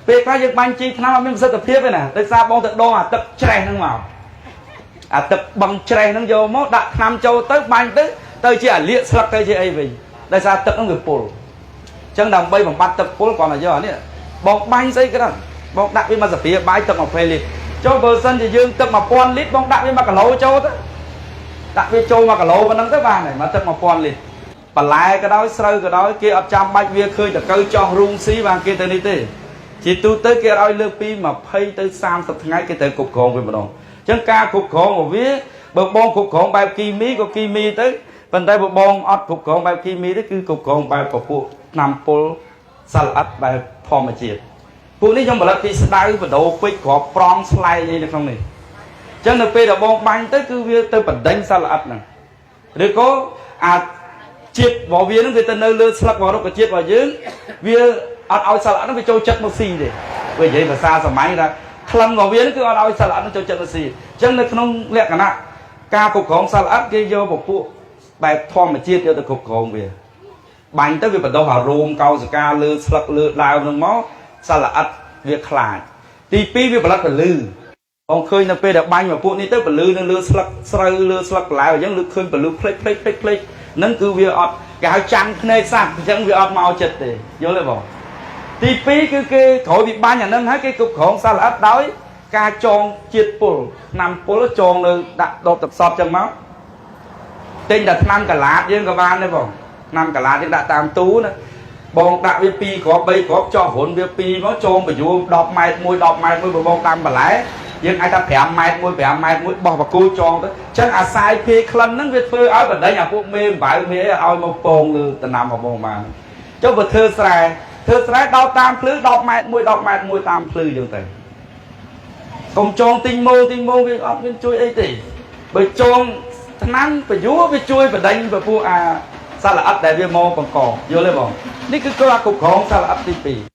ពេលខ្លះយើងបាញ់ជីថ្នាំអត់មានប្រសិទ្ធភាពទេណាដោយសារបងទៅដងអាទឹកច្រេះហ្នឹងមកអាទឹកបឹងច្រេះហ្នឹងយកមកដាក់ថ្នាំចូលទៅបាញ់ទៅជាអាលៀកស្លឹកទៅជាអីវិញដោយសារទឹកហ្នឹងវាពុលអញ្ចឹងដើម្បីបំបត្តិទឹកពុលគាត់មកយកអានេះបងបាញ់ស្អីក៏ដោយបងដាក់វាមកសាព្រាបាយទឹក20លីត្រចូលបើសិនជាយើងទឹក1000លីត្របងដាក់វា1គីឡូចូលទៅដាក់វាចូល1គីឡូប៉ុណ្ណឹងទៅបានហើយមកទឹក1000លីត្របន្លែក៏ដោយស្រូវក៏ដោយគេអត់ចាំបាច់វាឃើញតកៅចោះរូងស៊ីបានគេទៅនេះទេជាទូទៅគេឲ្យលើកពី20ទៅ30ថ្ងៃគេត្រូវគ្រប់គ្រងវាម្ដងអញ្ចឹងការគ្រប់គ្រងរបស់វាបើបងគ្រប់គ្រងបែបគីមីក៏គីមីទៅប៉ុន្តែបើបងអត់គ្រប់គ្រងបែបគីមីទេគឺគ្រប់គ្រងបែបពពួកថ្នាំពុលសាល់អិតបែបធម្មជាតិពួកនេះខ្ញុំផលិតពីស្ដៅបដូរពេជ្រក្របប្រងស្លែកអីនៅក្នុងនេះអញ្ចឹងនៅពេលដែលបងបាញ់ទៅគឺវាទៅបណ្ដេញសាល់អិតហ្នឹងឬក៏អាចជាតិរបស់វានឹងវាទៅនៅលើស្លឹករបស់រុក្ខជាតិរបស់យើងវាអត់ឲ្យសាល់អិតហ្នឹងវាចូលចិត្តមកស៊ីទេវានិយាយភាសាសម័យថាក្លិនរបស់វានឹងគឺអត់ឲ្យសាល់អិតហ្នឹងចូលចិត្តមកស៊ីអញ្ចឹងនៅក្នុងលក្ខណៈការគ្រប់គ្រងសាល់អិតគេយកពពួកបែបធម្មជាតិយកទៅគ្រប់គ្រងវាបាញ់ទៅវាបណ្ដុះអារោមកោសិកាលើស្លឹកលើដើមហ្នឹងមកសាល់អិតវាខ្លាចទី2វាផលិតពលឺបងឃើញនៅពេលដែលបាញ់មកពួកនេះទៅពលឺនៅលើស្លឹកស្រូវលើស្លឹកបន្លែអញ្ចឹងលើឃើញពលឺផ្លេចហ្នឹងគឺវាអត់គេហៅចាំងភ្នែកសត្វអញ្ចឹងវាអត់មកចិត្តទេយល់ទេបងទី2គឺគេក្រោយពីបាញ់អាហ្នឹងហើយគេគ្រប់គ្រងសាល់អិតដោយការចងជាតិពុលថ្នាំពុលចងនៅដាក់ដបទឹកសតអញ្ចឹងមកទិញតែថ្នាំកាឡាតយើងក៏បានដែរបងថ្នាំកាឡាតយើងដាក់តាមទូណាបងដាក់វា2គ្រាប់3គ្រាប់ចោះរុនវា2មកចងបញ្យួរ10ម៉ែត្រ1 10ម៉ែត្រ1បងតាមបន្លែយើងអាចថា5ម៉ែត្រ1 5ម៉ែត្រ1បោះបកគូចងទៅអញ្ចឹងអាសាយភាយក្លិនហ្នឹងវាធ្វើឲ្យបណ្ដេញអាពួកមេអំបៅមេឲ្យមកពងលើតំណាំរបស់បងបានចុះបើធ្វើស្រែដោតតាមភ្លឺ10ម៉ែត្រ1 10ម៉ែត្រ1តាមភ្លឺអញ្ចឹងទៅកុំចងទិញម៉ូវាអត់មានជួយអីទេបើចងថ្នាំបញ្យួរវាជួយបណ្ដេញពពួកអាសាល់អិតដែលវាមកបង្កយល់ទេបងនេះគឺការគ្រប់គ្រងសាល់អិតទី2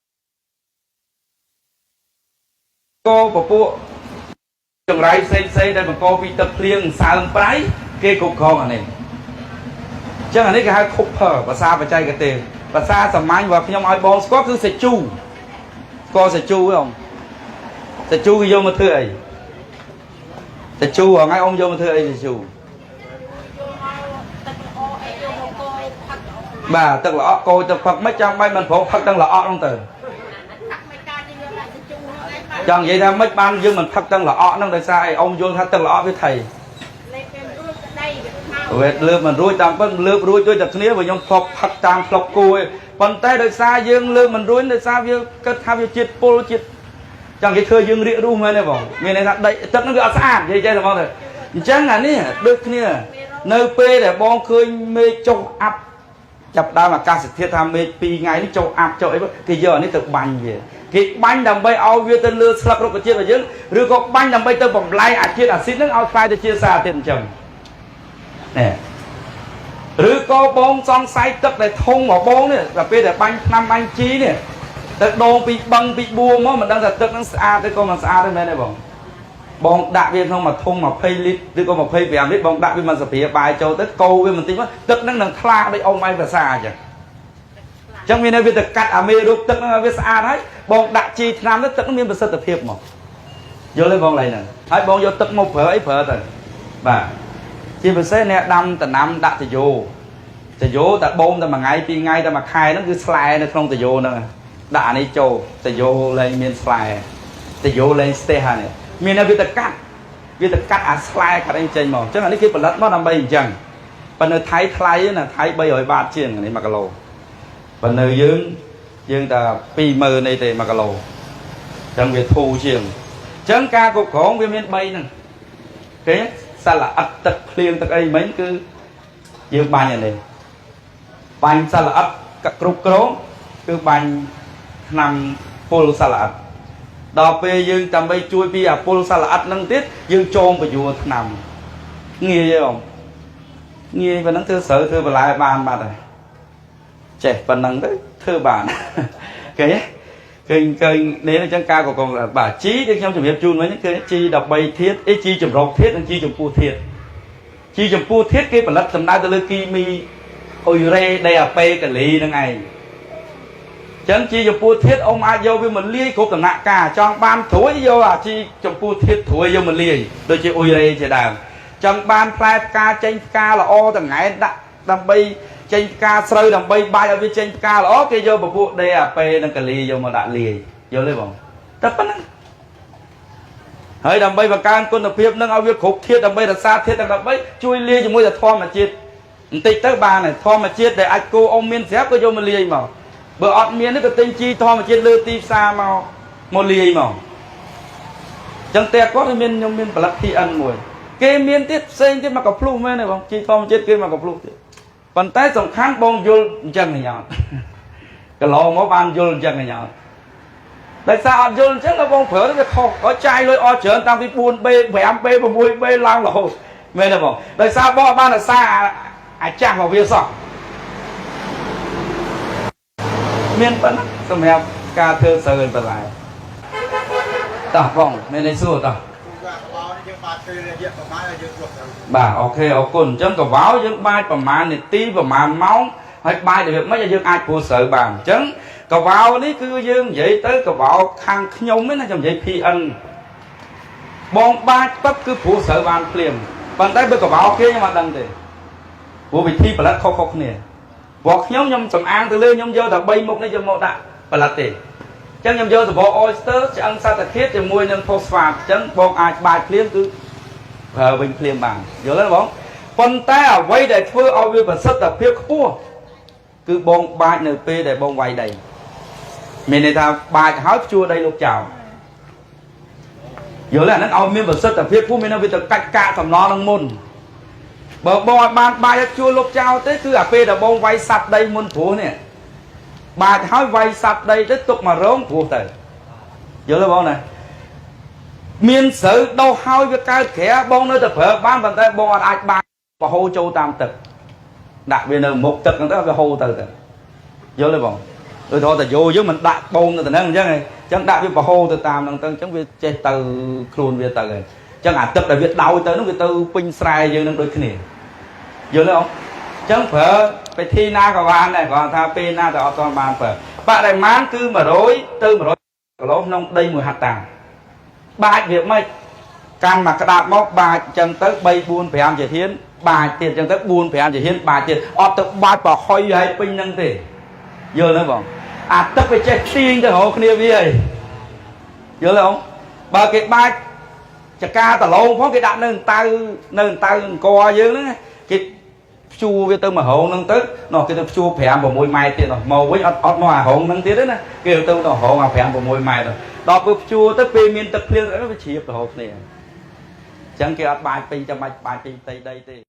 ក៏ពពួកចង្រៃផ្សេងដែលបង្កពីទឹកភ្លៀងសើមប្រៃគេគ្រប់គ្រងអានេះអញ្ចឹងអានេះគេហៅ copper ភាសាបច្ចេកទេសភាសាសាមញ្ញរបស់ខ្ញុំឲ្យបងស្គាល់គឺសាជូស្គាល់សាជូទេបងសាជូគេយកមកធ្វើអីសាជូហងៃអ៊ំយកមកធ្វើអីសាជូបាទទឹកល្អក់កោទឹកផឹកមិនចាំបាច់មិនប្រងផឹកទាំងល្អក់ហ្នឹងទៅចង់និយាយថាមិនបានយើងមិនផឹកទាំងល្អក់ហ្នឹងដោយសារអីអ៊ំយល់ថាទឹកល្អក់វាថៃវេទលើបមិនរួចតាមពិតលើបរួចដូចតែគ្នាបើខ្ញុំធ្លាប់ផឹកតាមផ្លុកគូឯងប៉ុន្តែដោយសារយើងលើបមិនរួចដោយសារវាគិតថាវាជាតិពុលជាតិចង់និយាយធ្វើយើងរៀករូសមែនទេបងមានន័យថាដីទឹកហ្នឹងវាអត់ស្អាតនិយាយចេះទេបងទៅអញ្ចឹងអានេះដូចគ្នានៅពេលដែលបងឃើញមេឃចុះអាប់ចាប់ដើមអាកាសធាតុថាមេឃ2ថ្ងៃនេះចុះអាប់ចុះអីគេយកអានេះទៅបាញ់វាគេបាញ់ដើម្បីឲ្យវាទៅលើស្លឹករុក្ខជាតិរបស់យើងឬក៏បាញ់ដើម្បីទៅបំលែងអាជាតិអាស៊ីតហ្នឹងឲ្យខ្លាយទៅជាសារធាតុអញ្ចឹងនេះឬក៏បងសង្ស័យទឹកដែលធុងរបស់បងនេះដល់ពេលដែលបាញ់ថ្នាំបាញ់ជីនេះទៅដងពីបឹងពីបួរមកមិនដឹងថាទឹកហ្នឹងស្អាតទេក៏មិនស្អាតទេមែនទេបងដាក់វាក្នុងមួយធុង20លីត្រឬក៏25លីត្របងដាក់វាមកសាព្រាបាយចូលទៅកូរវាបន្តិចមកទឹកហ្នឹងនឹងថ្លាដូចអ៊ំឯងភាសាអញ្ចឹងអញ្ចឹងមានវាទៅកាត់អាមេរោគទឹកហ្នឹងឲ្យវាស្អាតហើយបងដាក់ជីថ្នាំទៅទឹកហ្នឹងមានប្រសិទ្ធភាពមកយល់ទេបងឡើយហ្នឹងហើយបងយកទឹកមកប្រើអីប្រើទៅបាទជាពិសេសអ្នកដាំដំណាំដាក់តយោតែបូមតែមួយថ្ងៃពីរថ្ងៃតែមួយខែហ្នឹងគឺស្លែនៅក្នុងតយោហ្នឹងដាក់អានេះចូលតយោលែងមានស្លែតយោលែងស្ទះហ្នឹងមានតែវាទៅកាត់អាស្លែកាត់អីចេញមកអញ្ចឹងអានេះគេផលិតមកដើម្បីអញ្ចឹងប៉ុន្តែថៃថ្លៃណាថៃ300បាតជាងនេះ1គីឡូប៉ុន្តែយើងតែ20000នេះទេ1គីឡូអញ្ចឹងវាធូរជាងអញ្ចឹងការគ្រប់គ្រងវាមាន3ហ្នឹងគេសាល់អិតទឹកភ្លៀងទឹកអីមិញគឺយើងបាញ់អានេះបាញ់សាល់អិតគ្រប់គ្រងគឺបាញ់ថ្នាំពុលសាល់អិតដល់ពេលយើងដើម្បីជួយពីអាពុលសាល់អិតហ្នឹងទៀតយើងចងបញ្យួរថ្នាំងាយទេបងងាយប៉ុណ្ណឹងធ្វើស្រូវធ្វើបន្លែបានបាត់ហើយចេះប៉ុណ្ណឹងទៅធ្វើបានឃើញនេះអញ្ចឹងការកកងបាទជីដែលខ្ញុំជម្រាបជូនវិញគឺជី13ធាតុអីជីចម្រុះធាតុនិងជីចម្ពោះធាតុជីចម្ពោះធាតុគេផលិតសំដៅទៅលើគីមីអ៊ុយរ៉េ DAP កាលីហ្នឹងឯងអញ្ chẳng chi chụp pu thiết ông ai vô với mình lia cục tầng nạ cả trong ban thối vô à chi chụp pu thiết thối vô mình lia đôi chị ui đây chị đào trong ban plei ca tranh ca là o tầng ngày đã đâm bay tranh ca sơi đâm bay bay ở bên tranh ca là ó kia vô một vụ đây à p đang cà lia vô mà đã lia vô lấy vòng tất cả hơi đầm bay và can quân tập hiệp nâng ao việc khúc thiết đầm bay là xa thiết đầm bay chui lia cho môi là thom mà chết tịch tới bà này thom mà chết để ai cô ông miên xếp có vô mà lia mà bữa ọt miên nó có tinh chi thom mà chết lơ ti xa màu một lia mà chẳng tè có thì miên nhung miên bật thi ăn mùi kê miên tiết xây tiết mà có plu mê này không chi thom chết kia mà có plu còn tay sòng kháng bông vô chân này nhọn cái lò máu ban vô chân này nhọn tại sao vô chắc là bông phở nó không có chai lôi o chở tăng đi buôn bê vẻm bê và mùi bê lang lỗ mê này bảo tại sao bỏ ban là xa chạm vào viên sọ miên vẫn xong em ca thơ sơ lên lại tỏ vòng mê này xua tỏ bà ok ở cùng chân có báo dân bay và mà này ti và mà máu hay bay để việc mấy dân ai của sợ bàn chấn cầu vào đấy cứ dương vậy tới cầu vào khang nhung ấy là trong vậy phi ân bon ba tất cứ phụ sợ bàn liền bàn tay bên cầu vào kia nhưng mà đằng thì của vị thi và không không nè vọt nhóm nhom sầm ăn từ lươn nhom vô là bay một này cho một đạn và là tiền chân nhom vô từ bộ oyster cho ăn sa thiết cho môi nên phosphate chân bon ai bài liền cứ bình liền bàn vô lên bóng phần tay ở quay để thưa ao viên và sắt tập phía khua cứ bon ba np để bon quay đầy mình này ta bài háo chua đây lúc chào giờ là nó ao miên vật chất tập phía phú mình nó bị tập cách cả tầm nó đang môn bờ bò bàn bài chua lúc chào tới cứ à p là bông vay sạch đây môn phú nè bài háo vay sạch đây tiếp tục mà rốn phú tới giờ là bông này miên sự đâu háo với cái khẽ bông nơi tập phở bán bàn tay bò ai bài và hô châu tam tật đặc biệt là một tật người ta phải hô từ giờ là bông rồi thôi ta vô với mình đặt bông từ nâng chứ này chẳng đặt với bà hô từ tam nâng tân chẳng biết chơi từ khuôn về từ này chẳng hạn tập là việc đau tới nó về từ pin sai giờ nâng đôi khi này vô đấy không chẳng phải thi na của bạn này còn tha pin na thì toàn bàn phải bạn này mang cứ mà đối tư mà đối lỗ nông đây 10 hạt tàng ba việc mấy can mà cái đạp móc ba chân tới bay buôn phải ăn chỉ hiến ba tiền chân tới buôn phải ăn chỉ hiến ba tiền ở tập ba bỏ khoi hay pin nâng thì vô nữa bọn tất phải chết tiên cho họ kia với vô là không bà cái ba chả ca tà lộn phó cái đạn nâng tay co dưới nữa cái chua với tôi mà hộ nâng tức nó cái chua phèm vào môi mai tiền rồi màu với ót nó hộ nâng tiếng đấy nè kêu tôi nó hộ mà phèm vào môi mai rồi đó cái chua tới pê miên tập liên nó phải chìa vào hộp này chẳng kêu bài pin cho bài pin đây